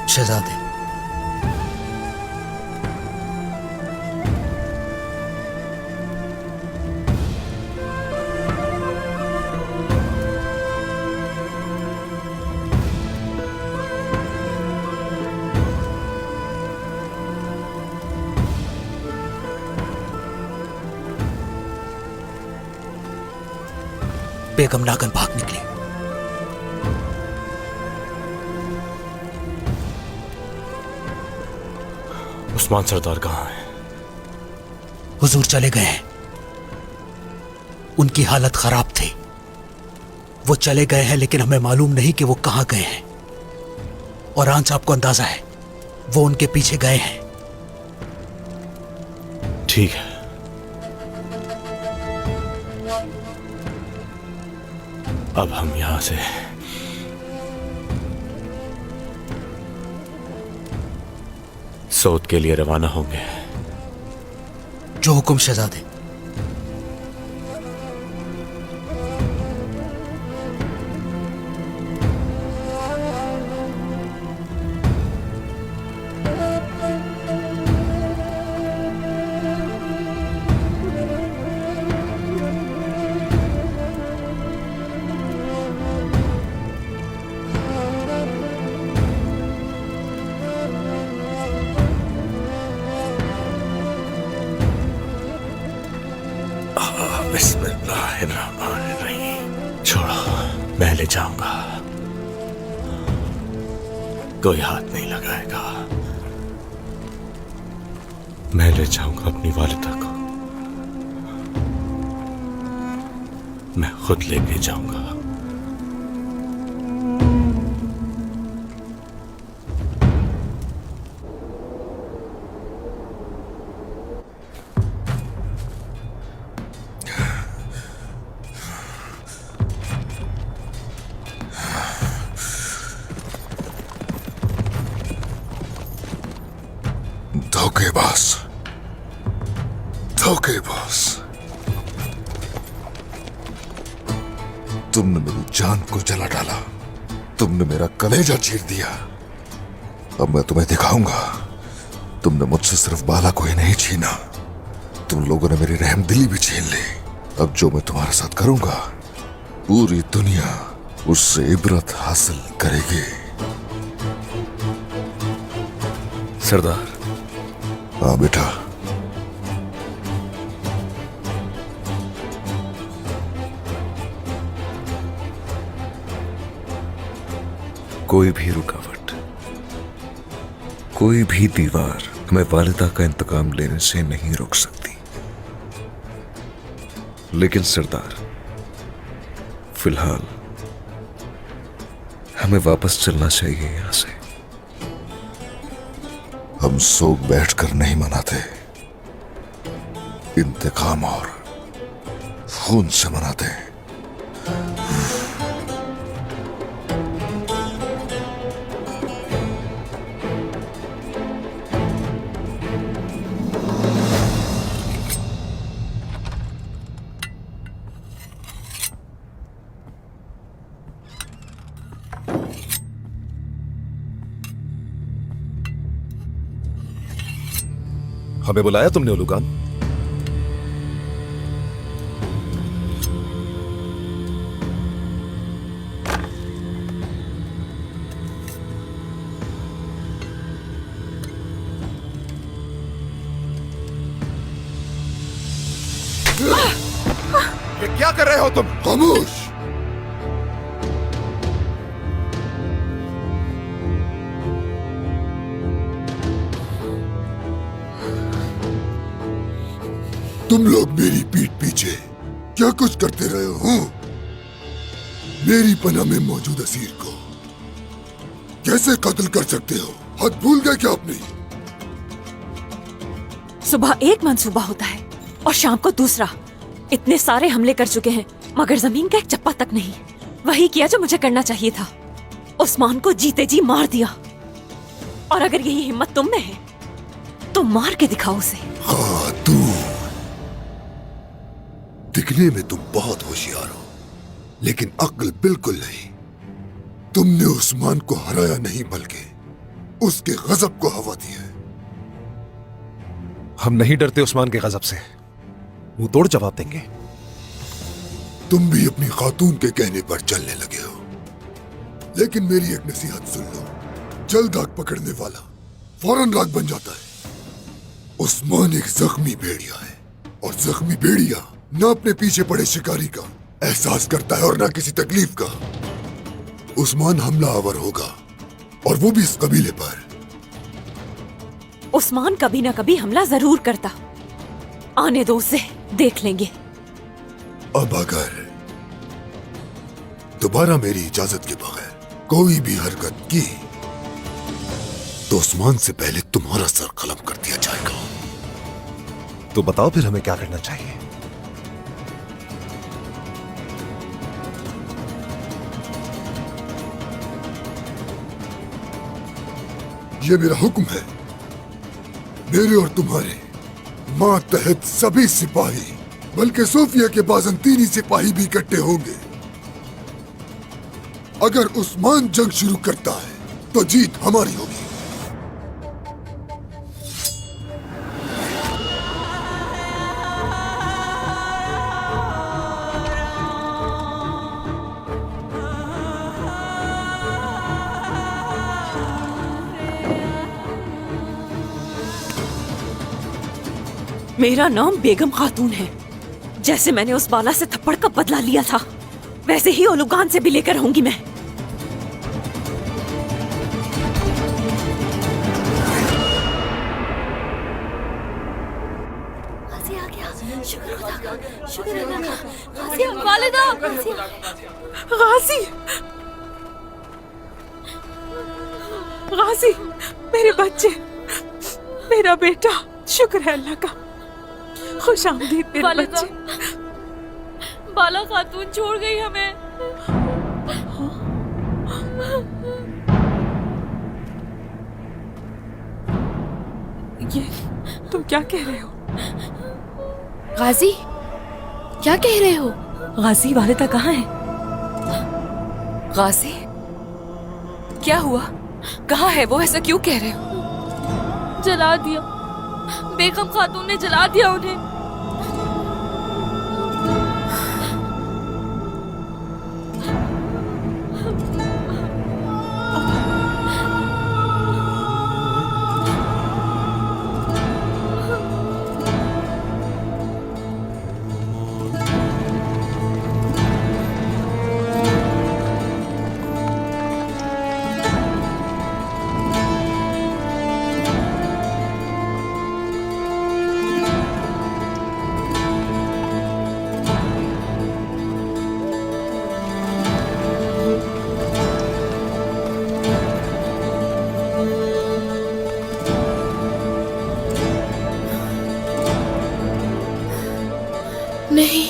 शहजादे, बेगम नागन भाग निकली। उस्मान सरदार कहाँ है? हुजूर चले गए हैं। उनकी हालत खराब थी। वो चले गए हैं, लेकिन हमें मालूम नहीं कि वो कहां गए हैं। और आन साहब को अंदाजा है वो उनके पीछे गए हैं। ठीक है, अब हम यहां से सऊद के लिए रवाना होंगे। जो हुक्म शहजादे। बिस्मिल्लाहिर्रहमानिर्रहीम। छोड़ो, मैं ले जाऊंगा, कोई हाथ नहीं लगाएगा। मैं ले जाऊंगा अपनी वालिदा को, मैं खुद लेके जाऊंगा। धोखेबाज, धोखेबाज, तुमने मेरी जान को जला डाला, तुमने मेरा कलेजा चीर दिया। अब मैं तुम्हें दिखाऊंगा, तुमने मुझसे सिर्फ बाला को ही नहीं छीना, तुम लोगों ने मेरी रहमदिली भी छीन ली। अब जो मैं तुम्हारे साथ करूंगा, पूरी दुनिया उससे इबरत हासिल करेगी। सरदार। हाँ बेटा, कोई भी रुकावट, कोई भी दीवार हमें वालिदा का इंतकाम लेने से नहीं रोक सकती। लेकिन सरदार, फिलहाल हमें वापस चलना चाहिए यहां से। हम सोग बैठकर नहीं मनाते, इंतकाम और खून से मनाते हैं। हमें बुलाया तुमने उलूगान? ये क्या कर रहे हो तुम? खामोश! तुम लोग मेरी पीठ पीछे क्या कुछ करते रहे हो? मेरी पनाह में मौजूद असीर को कैसे कत्ल कर सकते हो? हद भूल गए क्या अपनी? सुबह एक मंसूबा होता है और शाम को दूसरा। इतने सारे हमले कर चुके हैं, मगर जमीन का एक चप्पा तक नहीं। वही किया जो मुझे करना चाहिए था। उस्मान को जीते जी मार दिया। और अगर यही हिम्मत तुम में है तो मार के दिखाओ उसे। खातून, दिखने में तुम बहुत होशियार हो, लेकिन अक्ल बिल्कुल नहीं। तुमने उस्मान को हराया नहीं, बल्कि उसके गजब को हवा दी है। हम नहीं डरते उस्मान के गजब से, मुंह तोड़ जवाब देंगे। तुम भी अपनी खातून के कहने पर चलने लगे हो, लेकिन मेरी एक नसीहत सुन लो। जल्द आग पकड़ने वाला फौरन राग बन जाता है। उस्मान एक जख्मी भेड़िया है, और जख्मी भेड़िया न अपने पीछे पड़े शिकारी का एहसास करता है और न किसी तकलीफ का। उस्मान हमलावर होगा, और वो भी इस कबीले पर। उस्मान कभी ना कभी हमला जरूर करता। आने दो उसे, देख लेंगे। अब अगर दोबारा मेरी इजाजत के बगैर कोई भी हरकत की तो उस्मान से पहले तुम्हारा सर कलम कर दिया जाएगा। तो बताओ फिर हमें क्या करना चाहिए? ये मेरा हुक्म है। मेरे और तुम्हारे मातहत सभी सिपाही, बल्कि सोफिया के बाज़ंतीनी सिपाही भी इकट्ठे होंगे। अगर उस्मान जंग शुरू करता है तो जीत हमारी होगी। मेरा नाम बेगम खातून है। जैसे मैंने उस बाला से थप्पड़ का बदला लिया था, वैसे ही ओलुगान से भी लेकर रहूंगी मैं। गाजी, गाजी, मेरे बच्चे, मेरा बेटा, शुक्र है अल्लाह का। खुश आमदीद मेरे बच्चे। बाला खातून छोड़ गई हमें। ये तुम क्या कह रहे हो? गाजी, क्या कह रहे हो? गाजी वालिदा कहाँ है? गाजी, क्या हुआ? कहाँ है वो? ऐसा क्यों कह रहे हो? जला दिया, बेगम खातून ने जला दिया उन्हें। नहीं,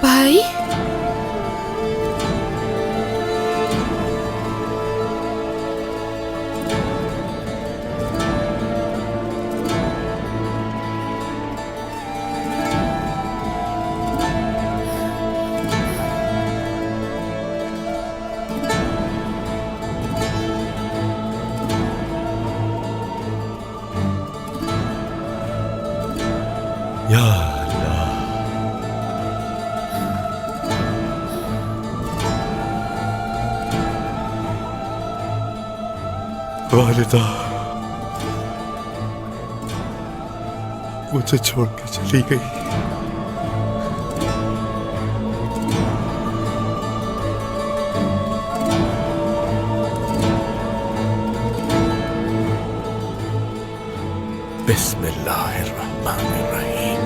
भाई, या अल्लाह, वालिदा मुझे छोड़ के चली गई। बिस्मिल्लाहिर्रहमानिर्रहीम।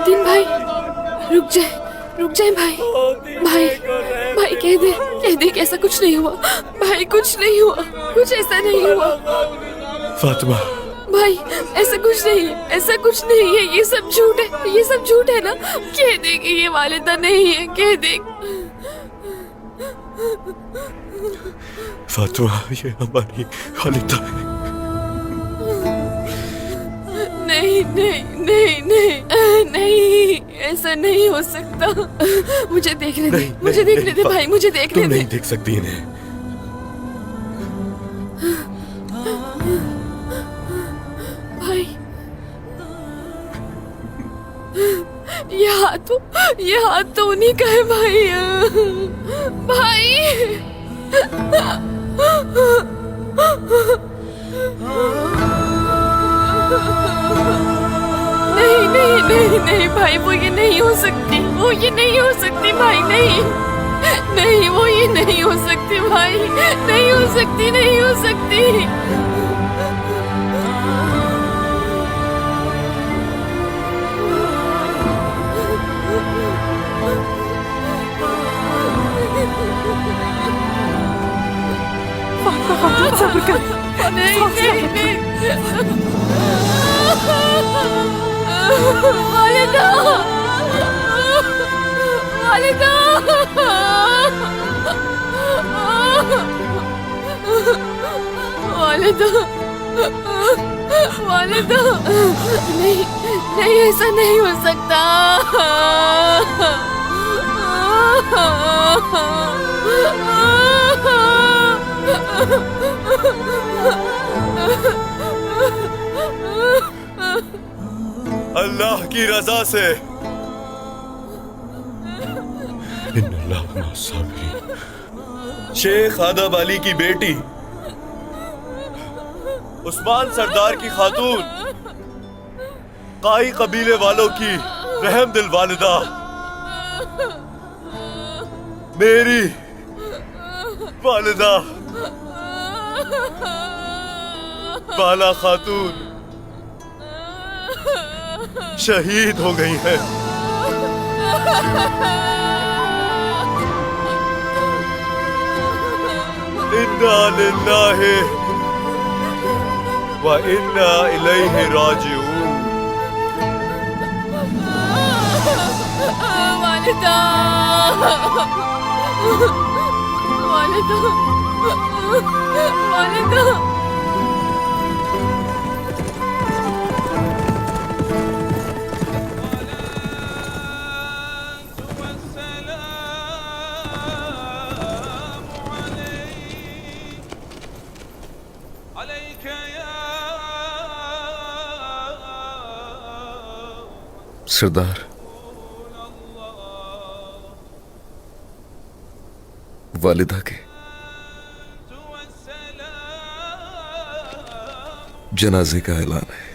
मोहद्दीन भाई, रुक जाए भाई। भाई कह दे कि ऐसा कुछ नहीं हुआ। भाई कुछ नहीं हुआ, कुछ ऐसा नहीं हुआ। फातिमा, भाई ऐसा कुछ नहीं है, ऐसा कुछ नहीं है, ये सब झूठ है, ये सब झूठ है ना। कह दे कि ये वालिदा नहीं है, कह दे। फातिमा, ये हमारी वालिदा है। नहीं नहीं नहीं नहीं नहीं, ऐसा नहीं हो सकता। मुझे देखने दे, मुझे देखने दे भाई, मुझे देखने तुम दे। नहीं देख सकती इन्हें। भाई ये हाथ तो उन्हीं का है भाई। भाई नहीं नहीं नहीं नहीं भाई, वो ये नहीं हो सकती, वो ये नहीं हो सकती भाई। नहीं नहीं, वो ये नहीं हो सकती भाई, नहीं हो सकती, नहीं हो सकती। सब्र कर। नहीं नहीं नहीं, वालिदा, वालिदा, वालिदा, वालिदा। नहीं नहीं, ऐसा नहीं हो सकता। अल्लाह की रजा से। इन्नल्लाह मअस-साबिरीन। शेख आदम अली की बेटी उस्मान सरदार की खातून, काई कबीले वालों की रहम दिल वालिदा, मेरी वालिदा बाला खातून शहीद हो गई है। इन्ना लिल्लाहि व इन्ना इलैहि राजिऊन। वालिदा, वालिदा, वालिदा। सरदार, वालिदा के जनाजे का ऐलान है।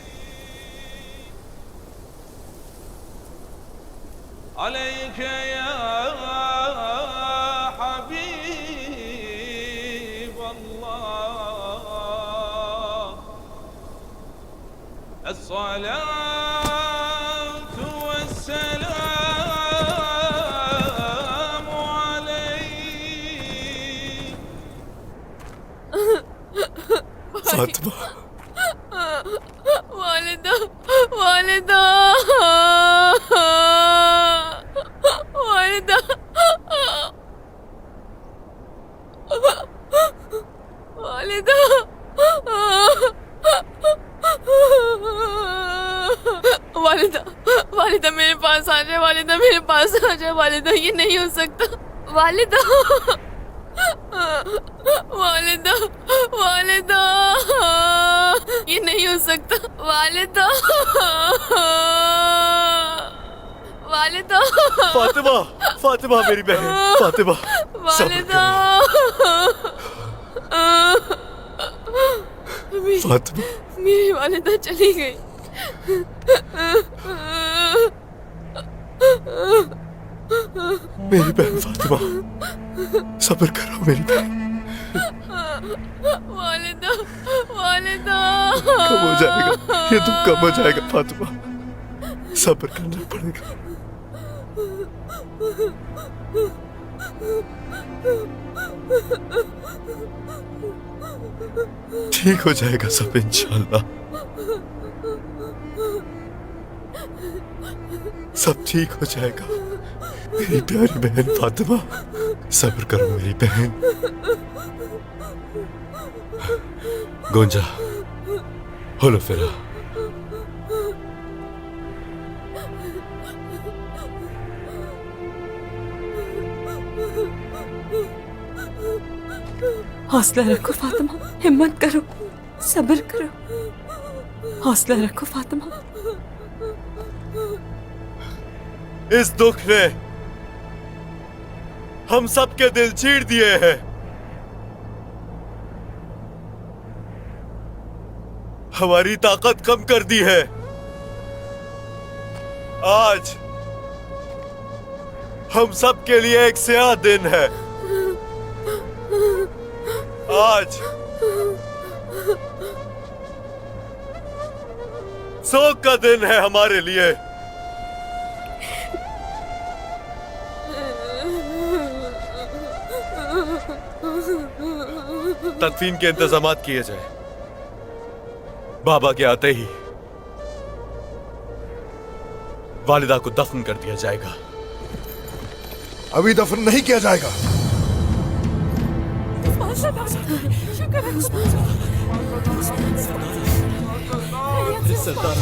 फातिमा, वालिदा, वालिदा, वालिदा, वालिदा, वालिदा, वालिदा मेरे पास आ जाए, वालिदा मेरे पास आ जाए। वालिदा, ये नहीं हो सकता। वालिदा, वालिदा, वालिदा, ये नहीं हो सकता। वालिदा, वालिदा, फातिमा, फातिमा मेरी बहन, फातिमा, वालिदा, फातिमा, मेरी वालिदा चली गई। मेरी बहन फातिमा, सब्र करो मेरी बहन। वालिदा, वालिदा, कम हो जाएगा, ये दुख कम हो जाएगा फातिमा। सब्र करना पड़ेगा। ठीक हो जाएगा सब इंशाल्लाह। सब ठीक हो जाएगा। मेरी प्यारी बहन फातिमा, सब्र करो मेरी बहन। गुंजा, होलो फिरा। हौसला रखो फातिमा, हिम्मत करो, सब्र करो, हौसला रखो फातिमा। इस दुख ने हम सबके दिल चीर दिए हैं। हमारी ताकत कम कर दी है। आज हम सबके लिए एक स्याह दिन है। आज शोक का दिन है हमारे लिए। तदफीन के इंतजामात किए जाए। बाबा के आते ही वालिदा को दफन कर दिया जाएगा। अभी दफन नहीं किया जाएगा। सरदार